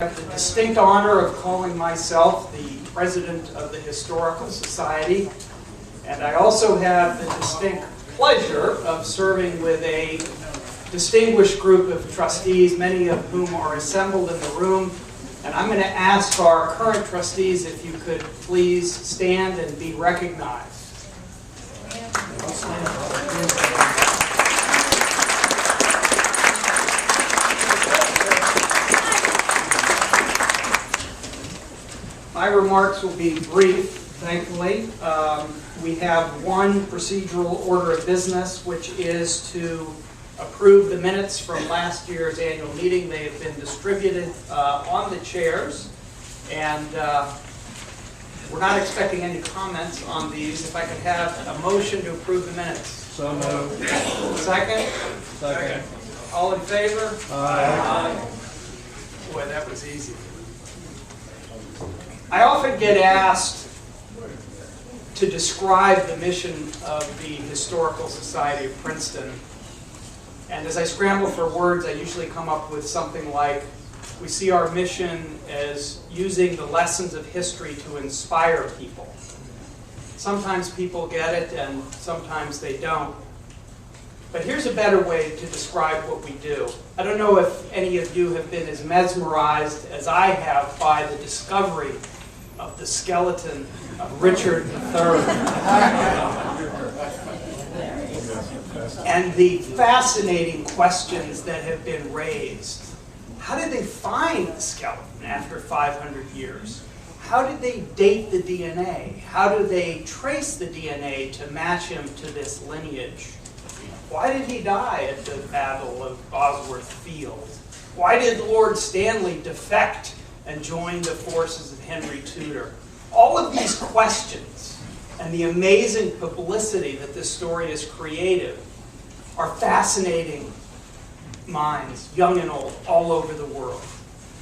I have the distinct honor of calling myself the President of the Historical Society, and I also have the distinct pleasure of serving with a distinguished group of trustees, many of whom are assembled in the room. And I'm going to ask our current trustees if you could please stand and be recognized. My remarks will be brief, thankfully. We have one procedural order of business, which is to approve the minutes from last year's annual meeting. They have been distributed on the chairs, and we're not expecting any comments on these. If I could have a motion to approve the minutes. So moved. Second? Second. All in favor? Aye. Boy, that was easy. I often get asked to describe the mission of the Historical Society of Princeton. And as I scramble for words, I usually come up with something like, we see our mission as using the lessons of history to inspire people. Sometimes people get it, and sometimes they don't. But here's a better way to describe what we do. I don't know if any of you have been as mesmerized as I have by the discovery of the skeleton of Richard III. And the fascinating questions that have been raised. How did they find the skeleton after 500 years? How did they date the DNA? How do they trace the DNA to match him to this lineage? Why did he die at the Battle of Bosworth Field? Why did Lord Stanley defect and join the forces of Henry Tudor? All of these questions and the amazing publicity that this story has created are fascinating minds, young and old, all over the world.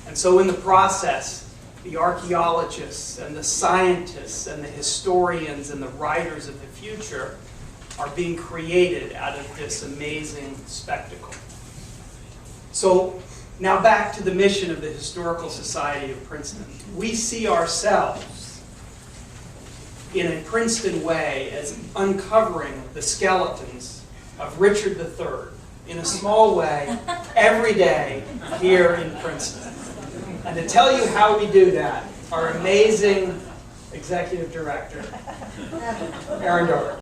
And so in the process, the archaeologists and the scientists and the historians and the writers of the future are being created out of this amazing spectacle. So now back to the mission of the Historical Society of Princeton. We see ourselves in a Princeton way as uncovering the skeletons of Richard III in a small way every day here in Princeton. And to tell you how we do that, our amazing executive director, Aaron Dover.